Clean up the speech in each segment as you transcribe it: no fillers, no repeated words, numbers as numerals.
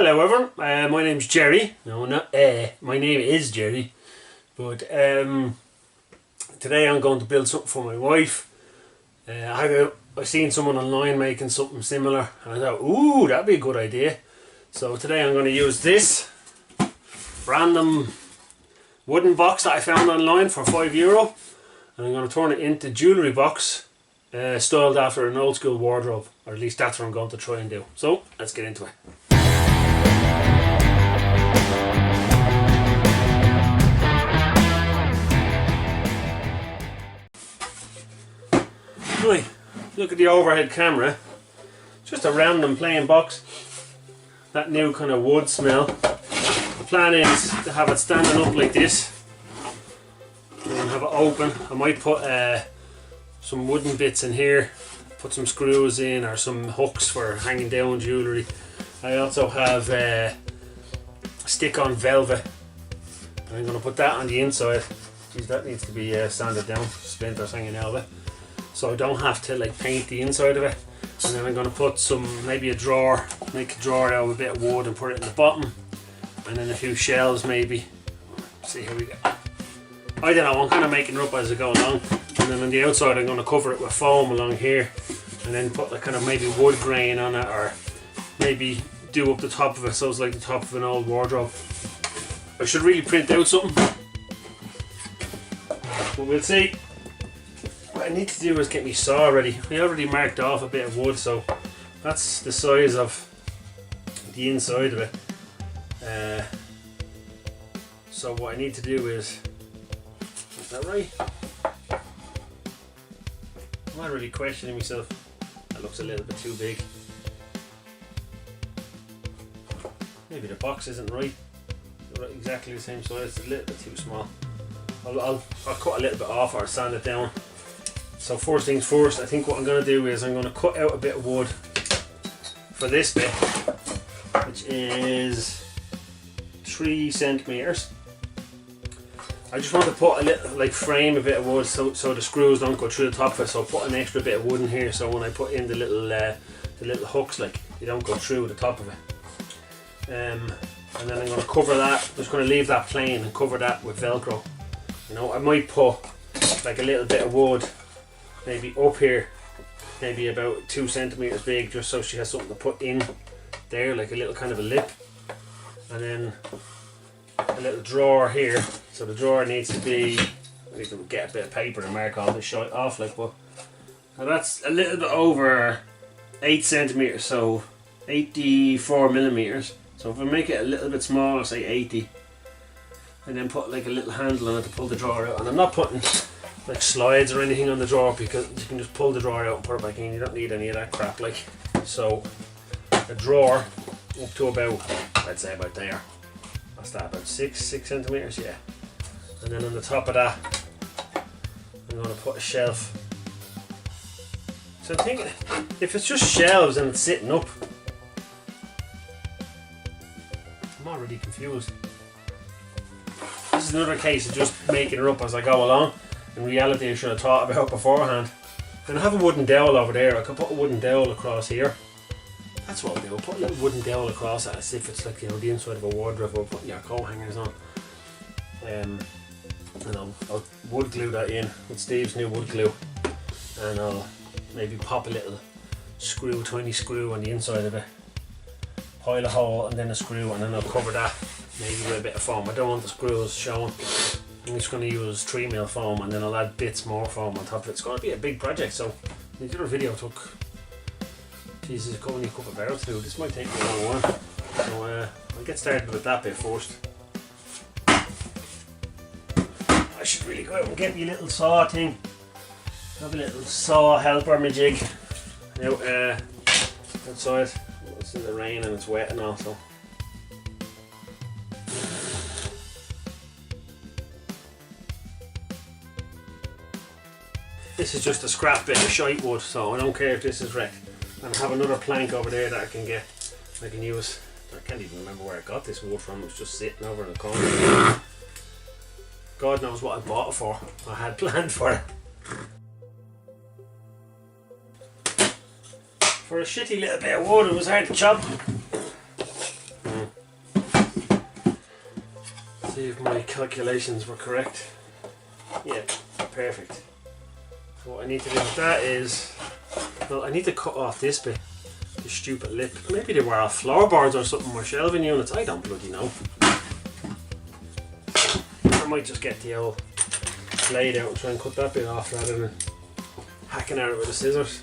Hello everyone, my name's Jerry. No, not my name is Jerry. But today I'm going to build something for my wife. I seen someone online making something similar and I thought, ooh, that'd be a good idea. So today I'm going to use this random wooden box that I found online for €5, and I'm going to turn it into jewellery box styled after an old school wardrobe, or at least that's what I'm going to try and do. So let's get into it. Right, look at the overhead camera. Just a random plain box. That new kind of wood smell. The plan is to have it standing up like this and have it open. I might put some wooden bits in here, put some screws in or some hooks for hanging down jewellery. I also have stick-on velvet. I'm going to put that on the inside. Geez, that needs to be sanded down, splinters hanging out of it, so I don't have to like paint the inside of it. And then I'm going to put some, maybe a drawer, make a drawer out of a bit of wood and put it in the bottom, and then a few shelves maybe. See, here we go. I don't know, I'm kind of making it up as I go along. And then on the outside I'm going to cover it with foam along here, and then put like kind of maybe wood grain on it, or maybe do up the top of it so it's like the top of an old wardrobe. I should really print out something, but we'll see. What I need to do is get my saw ready. I already marked off a bit of wood, so that's the size of the inside of it. So what I need to do is that right? I'm not really questioning myself. That looks a little bit too big. Maybe the box isn't right. Exactly the same size. It's a little bit too small. I'll cut a little bit off or sand it down. So first things first, I think what I'm going to do is I'm going to cut out a bit of wood for this bit, which is 3 centimeters. I just want to put a little, like, frame a bit of wood so the screws don't go through the top of it. So I'll put an extra bit of wood in here, so when I put in the little hooks, like, they don't go through the top of it. And then I'm going to cover that. I'm just going to leave that plain and cover that with Velcro. You know, I might put like a little bit of wood maybe up here, maybe about 2 centimeters big, just so she has something to put in there, like a little kind of a lip. And then a little drawer here, so the drawer needs to be, I need to get a bit of paper and mark all this shit off, like, but now that's a little bit over 8 centimeters, so 84 millimeters. So if I make it a little bit smaller, say 80, and then put like a little handle on it to pull the drawer out. And I'm not putting like slides or anything on the drawer, because you can just pull the drawer out and put it back in. You don't need any of that crap, like. So a drawer up to about, I'd say about there. What's that, about 6 centimeters, yeah. And then on the top of that, I'm going to put a shelf. So I think if it's just shelves and it's sitting up, I'm already confused. This is another case of just making it up as I go along. In reality, I should have thought about it beforehand. And I have a wooden dowel over there. I could put a wooden dowel across here. That's what I'll do. I'll put a little wooden dowel across it as if it's like, you know, the inside of a wardrobe or putting your coat hangers on. And I'll wood glue that in with Steve's new wood glue. And I'll maybe pop a little screw, tiny screw on the inside of it. Pile a hole and then a screw, and then I'll cover that maybe with a bit of foam. I don't want the screws showing. I'm just going to use 3mm foam, and then I'll add bits more foam on top of it. It's going to be a big project, so the other video took, Jesus, only a couple of hours to do. This might take me a long while. So I'll get started with that bit first. I should really go out and get me a little saw thing. Have a little saw helper majig out outside. It's in the rain and it's wet and all, so. This is just a scrap bit of shite wood, so I don't care if this is wrecked. And I have another plank over there that I can get, I can use. I can't even remember where I got this wood from. It was just sitting over in the corner. God knows what I bought it for. I had planned for it. For a shitty little bit of wood, it was hard to chop. See if my calculations were correct. Yeah, perfect. So what I need to do with that is, well, I need to cut off this bit, the stupid lip. Maybe they were off floorboards or something, or shelving units, I don't bloody know. I might just get the old blade out and try and cut that bit off rather than hacking at it with the scissors.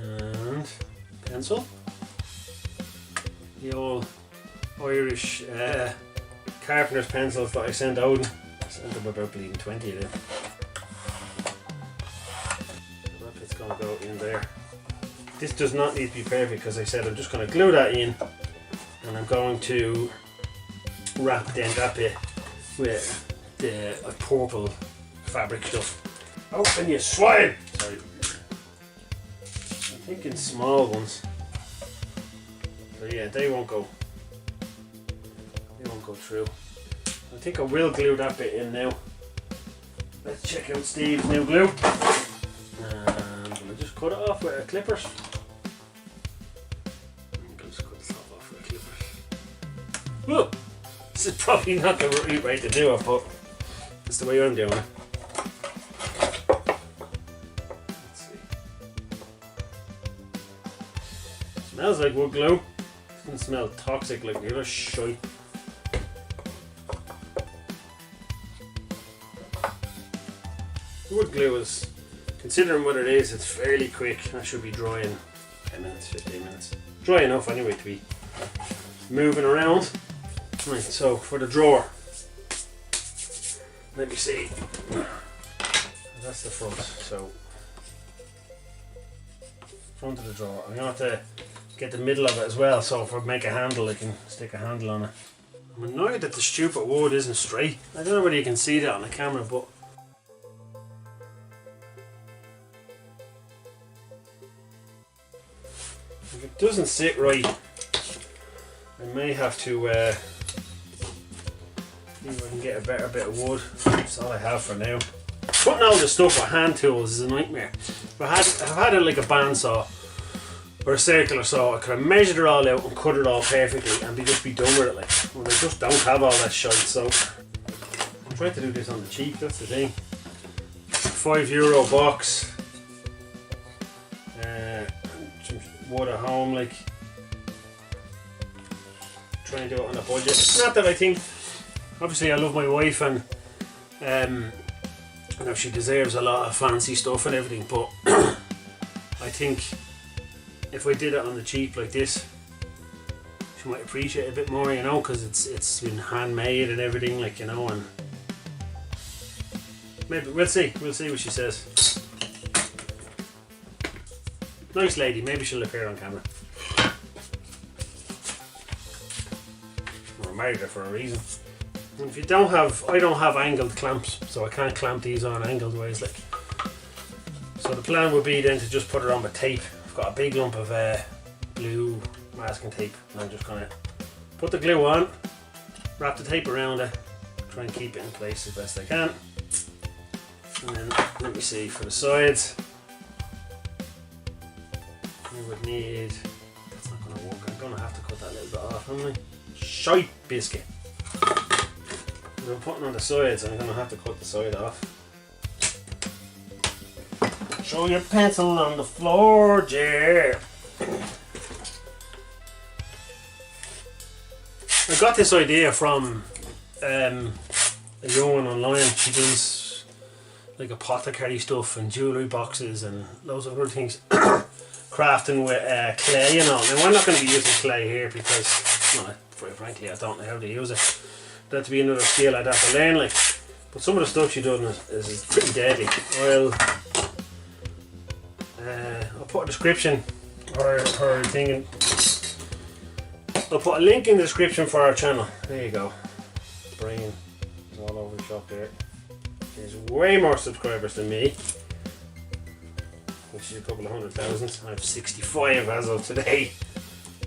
And pencil. The old Irish carpenter's pencils that I sent out. I sent them about bleeding 20 of them. So that bit's going to go in there. This does not need to be perfect because I said I'm just going to glue that in, and I'm going to wrap then that bit with the purple fabric stuff. Open you swine! Sorry. I'm thinking small ones. So yeah, they won't go through. I think I will glue that bit in now. Let's check out Steve's new glue. And I'm going to just cut it off with clippers. I'm going to just cut this off with clippers. Whoa! This is probably not the right way to do it, but it's the way I'm doing it. Let's see. Smells like wood glue. Doesn't smell toxic like the other shite. Wood glue is, considering what it is, it's fairly quick. That should be dry in 10 minutes, 15 minutes. Dry enough anyway to be moving around. Right, so for the drawer, let me see. That's the front. So front of the drawer. I'm going to have to get the middle of it as well, so if I make a handle I can stick a handle on it. I'm annoyed that the stupid wood isn't straight. I don't know whether you can see that on the camera, but if it doesn't sit right, I may have to see if I can get a better bit of wood. That's all I have for now. Putting all the stuff with hand tools is a nightmare. If I've had it like a bandsaw or a circular saw, I could have measured it all out and cut it all perfectly and just be done with it. Like, well, I just don't have all that shite, so I'm trying to do this on the cheap. That's the thing. €5 box. Some wood at home, like, try and do it on a budget. Not that I think, obviously I love my wife and I know she deserves a lot of fancy stuff and everything, but I think if I did it on the cheap like this, she might appreciate it a bit more, you know, because it's been handmade and everything, like, you know, and maybe we'll see what she says. Nice lady, maybe she'll appear on camera. I married her for a reason. And if you don't have, I don't have angled clamps, so I can't clamp these on angled ways, like. So the plan would be then to just put it on with tape. I've got a big lump of blue masking tape, and I'm just gonna put the glue on, wrap the tape around it, try and keep it in place as best I can. And then let me see, for the sides, we would need, that's not gonna work, I'm gonna have to cut that little bit off, haven't I? Shite biscuit. I'm putting on the sides, I'm going to have to cut the side off. Show your pencil on the floor, Jer. I got this idea from a young one online. She does like apothecary stuff and jewellery boxes and loads of other things. Crafting with clay and all. Now I'm not going to be using clay here because, well, frankly, I don't know how to use it. That'd be another skill I'd have to learn, like. But some of the stuff she done is pretty deadly. I'll put a description or her thing in. I'll put a link in the description for our channel. There you go. Brain is all over the shop there. There's way more subscribers than me, which is a couple of 100,000. I have 65 as of today.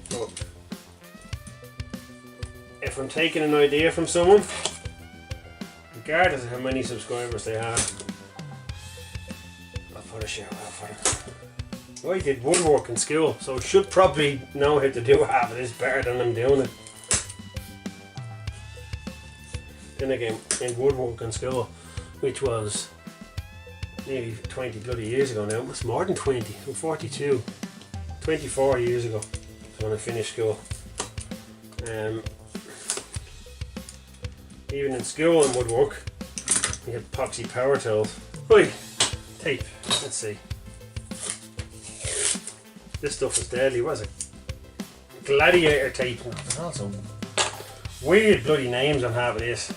But if I'm taking an idea from someone, regardless of how many subscribers they have, I'll put a shout out for them. I did woodwork in school, so I should probably know how to do half of this better than I'm doing it. Then again, in woodwork in school, which was nearly 20 bloody years ago now, it's more than 20, I'm 42, 24 years ago when I finished school. Even in school in woodwork, you had epoxy power tools. Oi, tape, let's see. This stuff is deadly, what is it? Gladiator tape. There's also weird bloody names on half of this.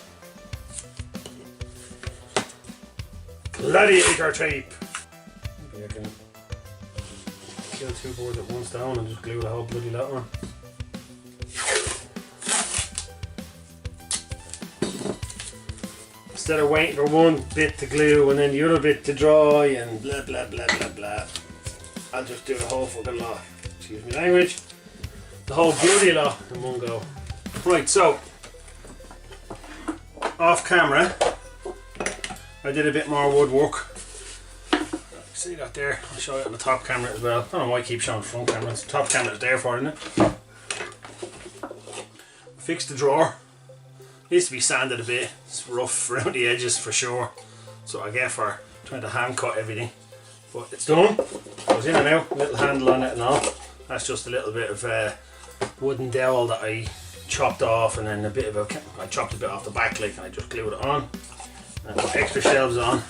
Gladiator tape. Maybe I can kill two birds at one stone and just glue the whole bloody lot on. Instead of waiting for one bit to glue and then the other bit to dry and blah blah blah blah blah, I'll just do the whole fucking lot. Excuse me language. The whole bloody lot in one go. Right, so off camera I did a bit more woodwork. See that there? I'll show you on the top camera as well. I don't know why I keep showing the front camera. It's the top camera is there for, isn't it? Fixed the drawer. Needs to be sanded a bit. It's rough around the edges for sure. So I get for trying to hand cut everything. But it's done. Goes in and out. Little handle on it and all. That's just a little bit of wooden dowel that I chopped off, and then a bit of I chopped a bit off the back like, and I just glued it on. And I put extra shelves on.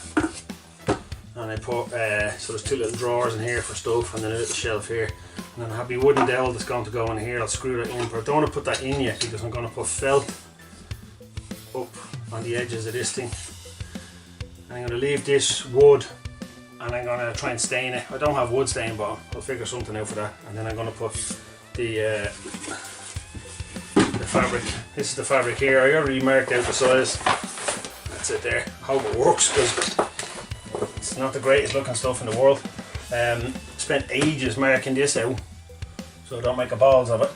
And I put, so there's two little drawers in here for stuff, and then a little shelf here. And then I have my wooden dowel that's going to go in here. I'll screw that in, but I don't want to put that in yet because I'm going to put felt up on the edges of this thing. And I'm going to leave this wood, and I'm going to try and stain it. I don't have wood stain, but I'll figure something out for that. And then I'm going to put the fabric. This is the fabric here. I already marked out the size. That's it there. I hope it works because it's not the greatest looking stuff in the world. Spent ages marking this out so I don't make a balls of it.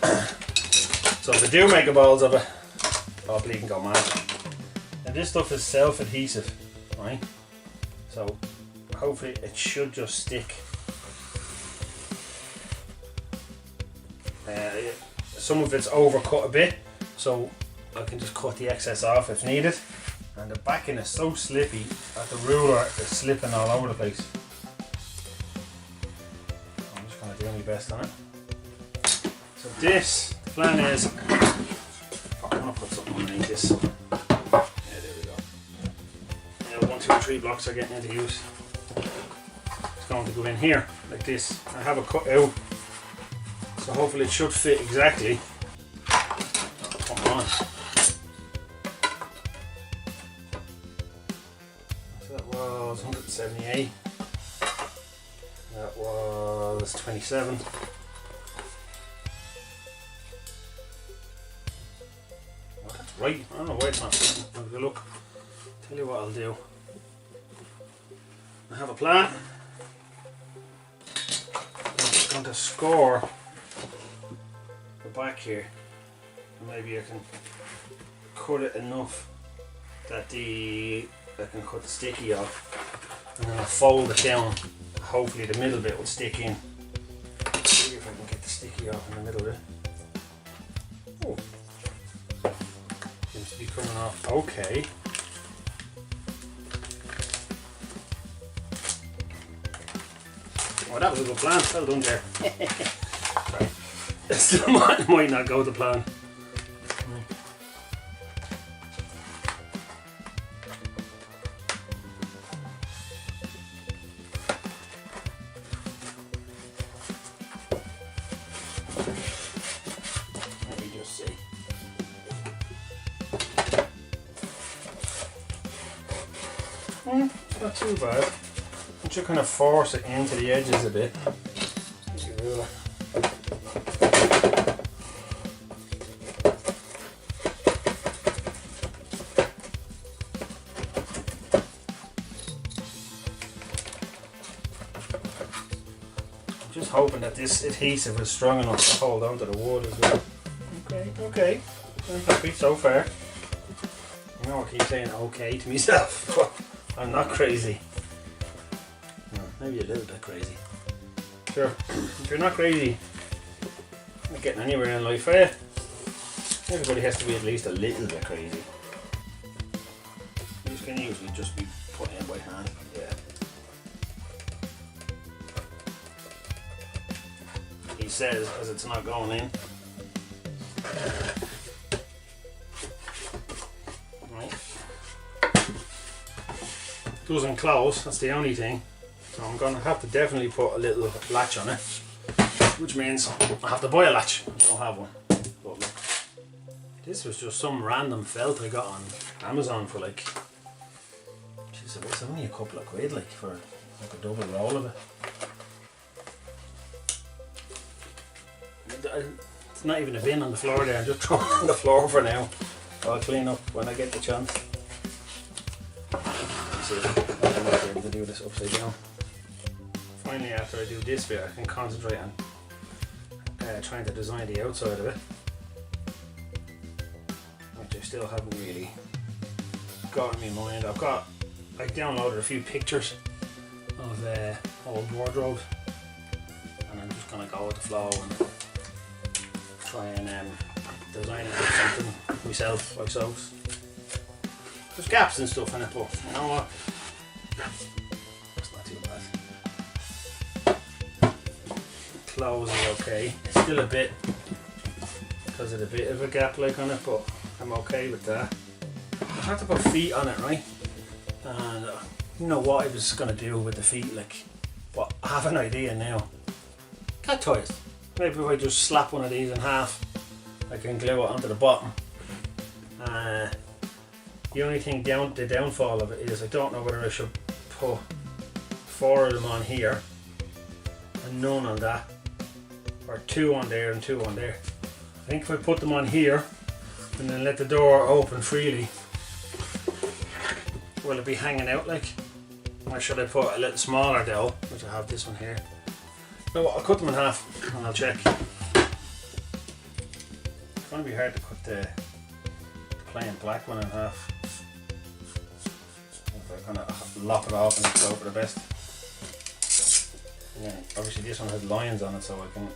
So if I do make a balls of it, I'll bleed go mad. And this stuff is self-adhesive, right? So hopefully it should just stick. Some of it's overcut a bit, so I can just cut the excess off if needed. And the backing is so slippy that the ruler is slipping all over the place. I'm just going to do my best on it. So this, the plan is, I'm going to put something underneath this. Yeah, there we go. Now 1, 2, 3 blocks are getting into use. It's going to go in here, like this. I have it cut out, so hopefully it should fit exactly. Oh, come on. That was 178. That was 27. Oh, that's right. I don't know why it's not fitting. I'll have a look. Tell you what I'll do. I have a plan. I'm just going to score the back here. And maybe I can cut it enough that I can cut the sticky off, and then I'll fold it down. Hopefully the middle bit will stick in. See if I can get the sticky off in the middle bit. Oh, seems to be coming off okay. Oh, that was a good plan. Well done, Gerry. Sorry. It still might not go to plan. Not too bad. I'm just kind of force it into the edges a bit. I'm just hoping that this adhesive is strong enough to hold on to the wood as well. Okay. I'm happy so far. I know I keep saying okay to myself, but I'm not crazy. No, maybe a little bit crazy. Sure, if you're not crazy, not getting anywhere in life, are you? Everybody has to be at least a little bit crazy. These can usually just be put in by hand. Yeah. He says, as it's not going in. Right. Doesn't close, that's the only thing. So I'm going to have to definitely put a little latch on it, which means I have to buy a latch. I don't have one. But look, this was just some random felt I got on Amazon for like, geez, it's only a couple of quid, like for like a double roll of it. It's not even a bin on the floor there, I'm just throwing it on the floor for now. I'll clean up when I get the chance. Let's see, I might be able to do this upside down. Finally, after I do this bit, I can concentrate on trying to design the outside of it, which I still haven't really got in my mind. I downloaded a few pictures of old wardrobes, and I'm just gonna go with the flow and try and design it with something myself, like so. There's gaps and stuff in it, but you know what? That's not too bad. Clothes is okay. It's still a bit, because of a bit of a gap like on it, but I'm okay with that. I had to put feet on it, right? And you know what I was gonna do with the feet, like, but I have an idea now. Cat toys. Maybe if I just slap one of these in half, I can glue it onto the bottom. The only thing the downfall of it is I don't know whether I should put 4 of them on here and none on that, or 2 on there and 2 on there. I think if I put them on here and then let the door open freely, will it be hanging out like? Or should I put a little smaller dowel, which I have this one here. No, I'll cut them in half and I'll check. It's going to be hard to cut the plain black one in half. If I kind of lop it off and go for the best. Yeah, obviously this one has lines on it, so I can.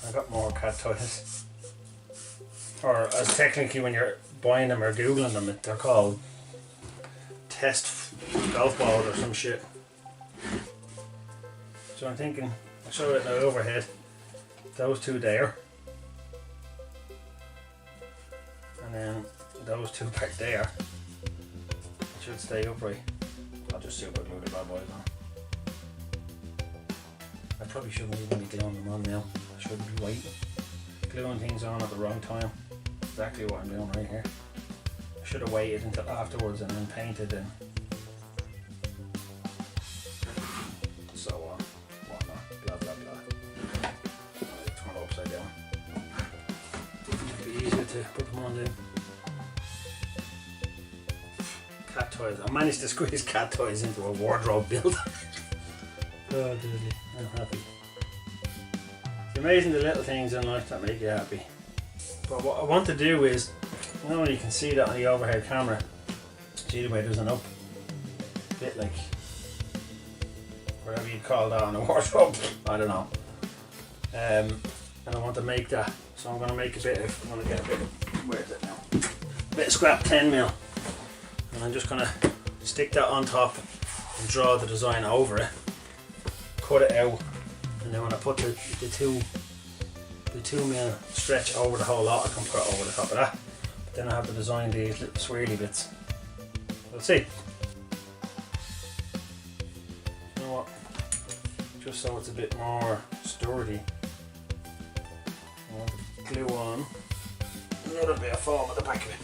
I got more cat toys. Or as technically when you're buying them or googling them, they're called test golf balls or some shit. So I'm thinking, I'll show it now overhead. Those 2 there. And then those 2 back there. It should stay upright. I'll just super glue the bad boys on. I probably shouldn't even be gluing them on now. I shouldn't be waiting. Gluing things on at the wrong time. Exactly what I'm doing right here. I should have waited until afterwards and then painted and so on, whatnot, blah blah blah. I'll turn it upside down. It'd be easier to put them on then. Cat toys. I managed to squeeze cat toys into a wardrobe build. Oh, dude, I'm happy. It's amazing the little things in life that make you happy. But what I want to do is, you know, you can see that on the overhead camera. See the way there's an up bit, like whatever you'd call that on a wardrobe. I don't know. And I want to make that. So I'm going to make a bit of. I'm going to get a bit of. Where is it now? A bit of scrap 10mm, and I'm just going to stick that on top and draw the design over it. Cut it out, and then when I put the 2mm stretch over the whole lot, I can put it over the top of that. But then I have to design these little swirly bits. We'll see. You know what? Just so it's a bit more sturdy, I want to glue on another bit of foam at the back of it,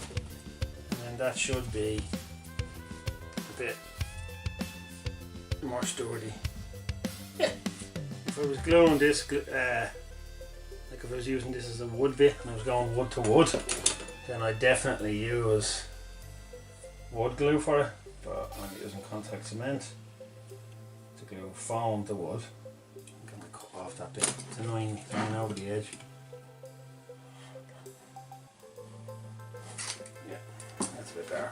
and then that should be a bit more sturdy. Yeah. If I was gluing this, like if I was using this as a wood bit and I was going wood to wood, then I'd definitely use wood glue for it. But I'm using contact cement to glue foam to wood. I'm going to cut off that bit. It's annoying me going over the edge. Yeah, that's a bit better.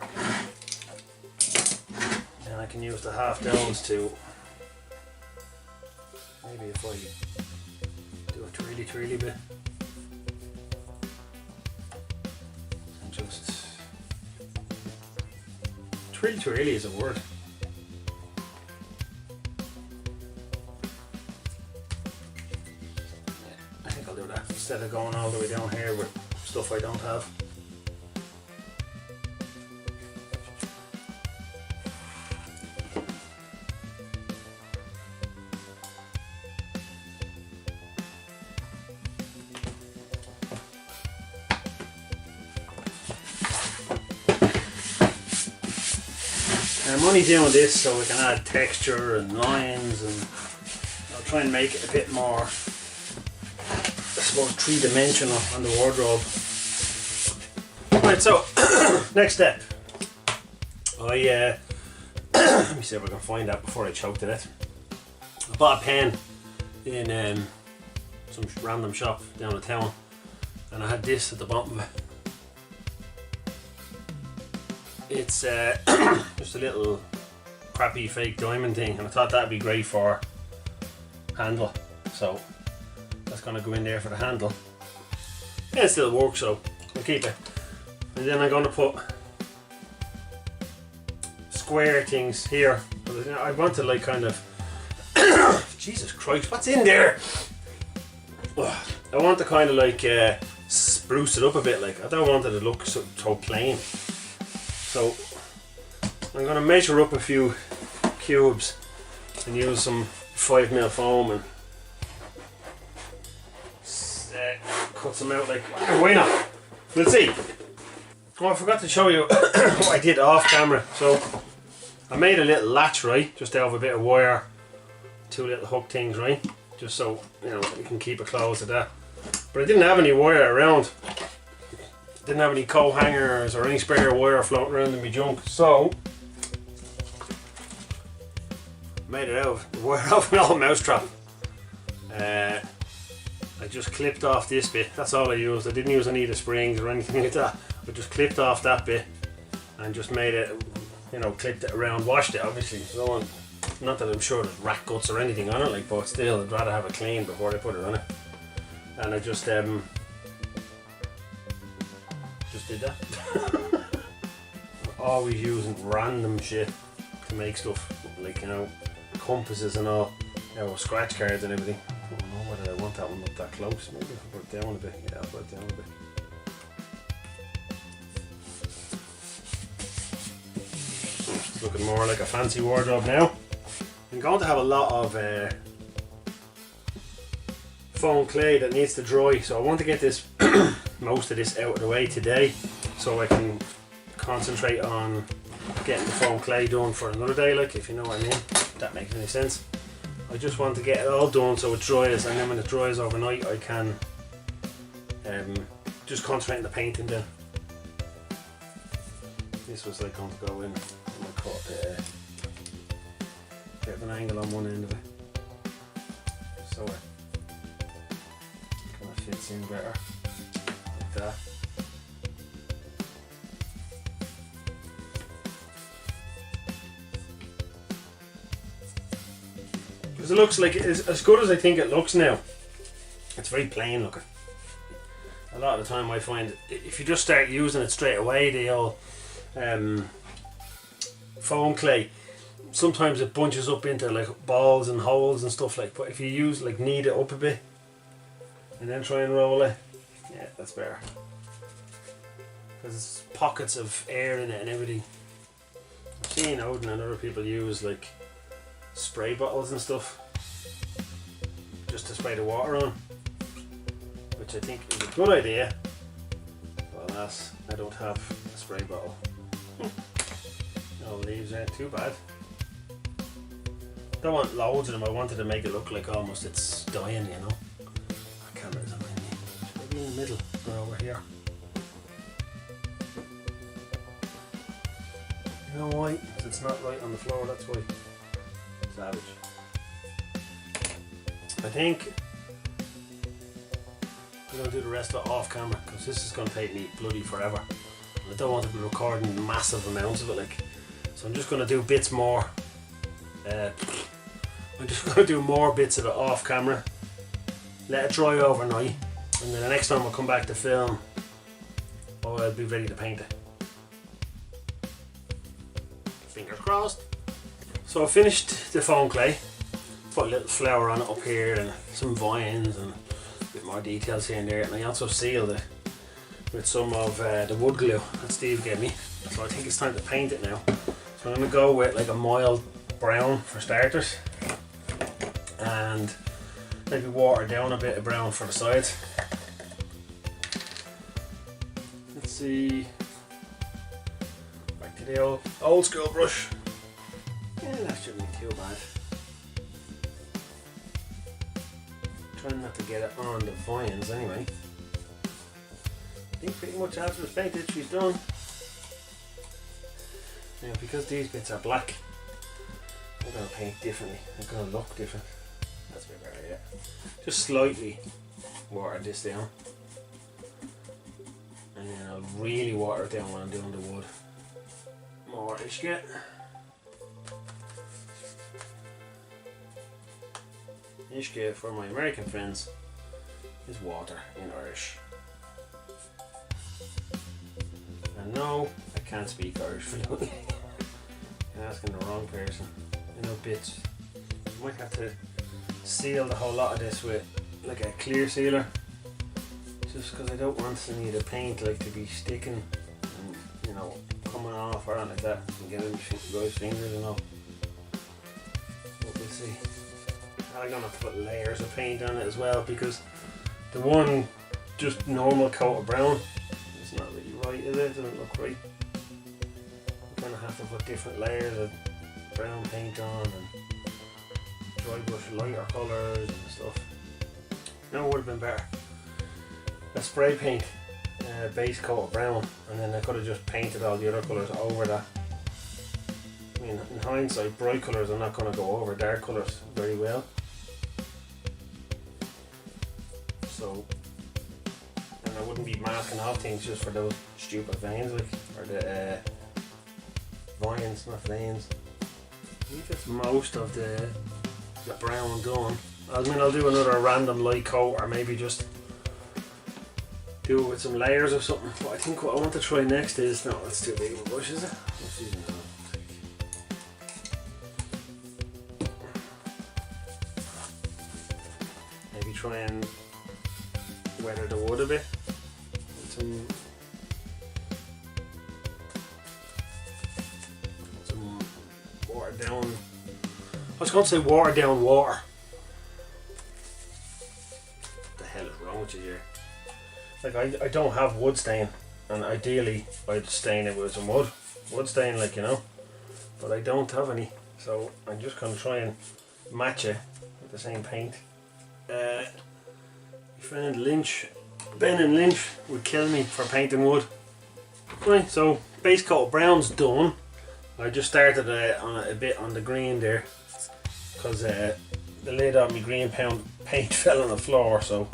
Then I can use the half downs to, maybe if I do a twirly bit, and just, twirly is a word. Yeah, I think I'll do that instead of going all the way down here with stuff I don't have. I'm only doing this so we can add texture and lines, and I'll try and make it a bit more, I suppose, three-dimensional on the wardrobe. Right, so next step. Let me see if I can find that before I choke to death. I bought a pen in some random shop down the town, and I had this at the bottom of it. It's just a little crappy fake diamond thing, and I thought that'd be great for handle, so that's gonna go in there for the handle. Yeah, it still works, so I'll keep it. And then I'm gonna put square things here. I want to like kind of Jesus Christ, what's in there? I want to kind of like spruce it up a bit. Like, I don't want it to look so plain. So I'm going to measure up a few cubes and use some 5mm foam and cut some out. Like, why not? We'll see. Oh, I forgot to show you what I did off camera. So I made a little latch, right, just out of a bit of wire, two little hook things, right, just so you know you can keep it closed to that. But I didn't have any wire around. Didn't have any coat hangers or any spare wire floating around in my junk, so made it out of the wire off an old mousetrap. I just clipped off this bit. That's all I used. I didn't use any of the springs or anything like that. I just clipped off that bit and just made it, you know, clipped it around, washed it obviously. So not that I'm sure there's rat guts or anything on it, like, but still I'd rather have it clean before I put it on it. And I just did that. I'm always using random shit to make stuff, like, you know, compasses and all, you know, scratch cards and everything. I don't know whether I want that one up that close. Maybe if I put it down a bit. Yeah, I'll put it down a bit. It's looking more like a fancy wardrobe now. I'm going to have a lot of foam clay that needs to dry, so I want to get this most of this out of the way today so I can concentrate on getting the foam clay done for another day, like, if you know what I mean, if that makes any sense. I just want to get it all done so it dries, and then when it dries overnight I can just concentrate on the painting then. This was like going to go in, I'm going to cut a bit of an angle on one end of it so it kind of fits in better, like that. Because it looks like it's as good as I think it looks now. It's very plain looking. A lot of the time I find if you just start using it straight away, the old foam clay, sometimes it bunches up into like balls and holes and stuff like. But if you use, like, knead it up a bit and then try and roll it, yeah, that's better. Because there's pockets of air in it and everything. I've seen Odin and other people use like spray bottles and stuff just to spray the water on, which I think is a good idea. Well, alas, I don't have a spray bottle. No leaves aren't too bad. Don't want loads of them. I wanted to make it look like almost it's dying, you know. Our camera's on me. Should I be in the middle or over here? You know why? Because it's not right on the floor, that's why. Savage. I think I'm going to do the rest of it off camera because this is going to take me bloody forever. I don't want to be recording massive amounts of it, like. So I'm just going to do bits more. I'm just going to do more bits of it off camera. Let it dry overnight, and then the next time I come back to film, I'll be ready to paint it. Fingers crossed. So I finished the foam clay. Put a little flower on it up here and some vines and a bit more details here and there, and I also sealed it with some of the wood glue that Steve gave me. So I think it's time to paint it now. So I'm going to go with like a mild brown for starters, and maybe water down a bit of brown for the sides. Let's see, back to the old school brush. Yeah, that shouldn't be too bad. Trying not to get it on the vines anyway. I think pretty much after it's painted, she's done. Now, because these bits are black, I'm going to paint differently. They're going to look different. That's a bit better, yeah. Just slightly water this down, and then I'll really water it down when I'm doing the wood. More ishket. Ishket, for my American friends, is water in Irish. And no, I can't speak Irish fluently. You're asking the wrong person. You know, bits. You might have to seal the whole lot of this with like a clear sealer, just because I don't want any of the paint like to be sticking and, you know, coming off or anything like that and getting in guys' fingers and all. But we'll see. I'm gonna put layers of paint on it as well, because the one just normal coat of brown, it's not really right, is it? It doesn't look right. I'm gonna have to put different layers of brown paint on and dry brush lighter colours and stuff. No, it would have been better. A spray paint base coat of brown, and then I could have just painted all the other colours over that. I mean, in hindsight, bright colours are not going to go over dark colours very well. So, and I wouldn't be masking off things just for those stupid veins, like, or the vines, not veins. I think that's most of the brown done. I mean, I'll do another random light coat, or maybe just do it with some layers or something. But I think what I want to try next is, no, that's too big of a brush, is it? Let's use another. Maybe try and weather the wood a bit with some watered down. I was going to say watered down water. What the hell is wrong with you here? Like, I don't have wood stain, and ideally I'd stain it with some wood stain, like, you know, but I don't have any, so I'm just going to try and match it with the same paint. My friend Lynch, Ben and Lynch, would kill me for painting wood. Right, so base coat of brown's done. I just started on a bit on the green there, because the lid on my green paint fell on the floor, so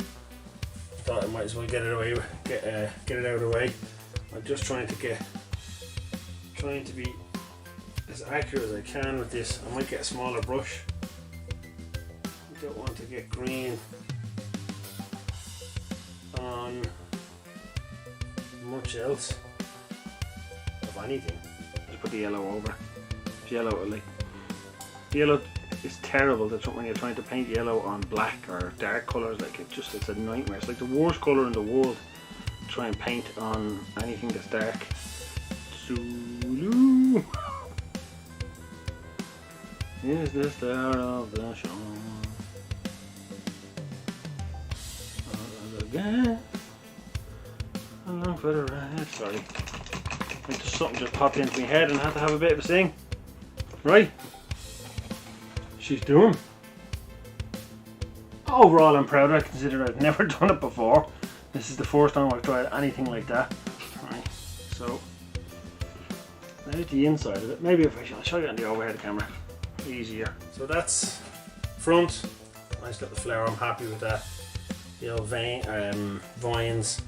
I thought I might as well get it away, get it out of the way. I'm just trying to be as accurate as I can with this. I might get a smaller brush. I don't want to get green on much else of anything. Just put the yellow over. Yellow, like, yellow is terrible when you're trying to paint yellow on black or dark colours. Like, it's a nightmare. It's like the worst colour in the world to try and paint on anything that's dark. Zulu is the star of the show. Again, along for the ride. Sorry, something just popped into my head and I had to have a bit of a sing. Right, she's doing. Overall, I'm proud. I consider I've never done it before. This is the first time I've tried anything like that. Right, so there's the inside of it. Maybe if I'll show you on the overhead camera, easier. So that's front. Nice little flower. I'm happy with that. The old vines,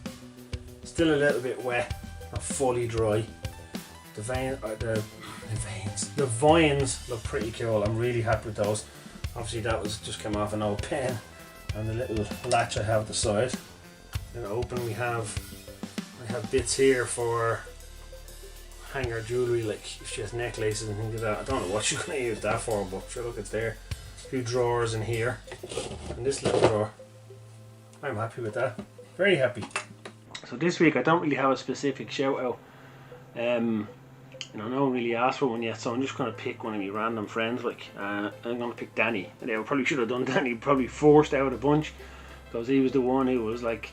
still a little bit wet, not fully dry. The The vines look pretty cool. I'm really happy with those. Obviously that was just came off an old pen, and the little latch I have at the side. Then open I have bits here for hang her jewellery, like if she has necklaces and things like that. I don't know what she's going to use that for, but sure, look, it's there. A few drawers in here, and this little drawer. I'm happy with that. Very happy. So this week I don't really have a specific shout out. No one really asked for one yet, so I'm just going to pick one of my random friends. Like, I'm going to pick Danny. And I probably should have done Danny, probably forced out a bunch, because he was the one who was like,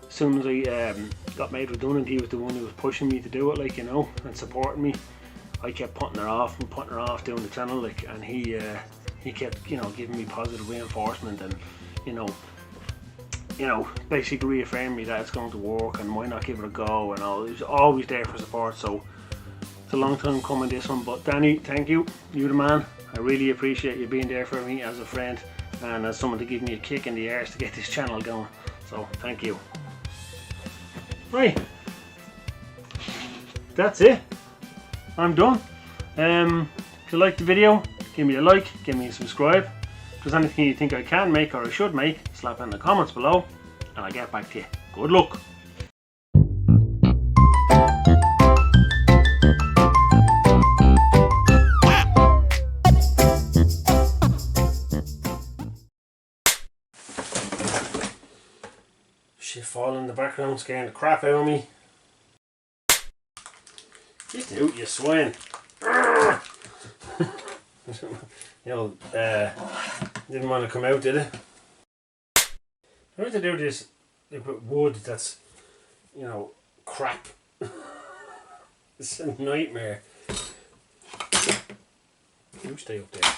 as soon as I got made redundant, he was the one who was pushing me to do it, like, you know, and supporting me. I kept putting her off doing the channel, like, and he kept, you know, giving me positive reinforcement, and you know, basically reaffirming me that it's going to work and why not give it a go and all. He was always there for support. So it's a long time coming, this one, but Danny, thank you. You're the man. I really appreciate you being there for me as a friend and as someone to give me a kick in the arse to get this channel going. So thank you. Right, that's it. I'm done. If you liked the video, give me a like, give me a subscribe. If there's anything you think I can make or I should make, slap it in the comments below and I'll get back to you. Good luck. Shit falling in the background, scaring the crap out of me. Get out, you swine. You know, didn't want to come out, did it? I want to do this with wood that's, you know, crap. It's a nightmare. You stay up there.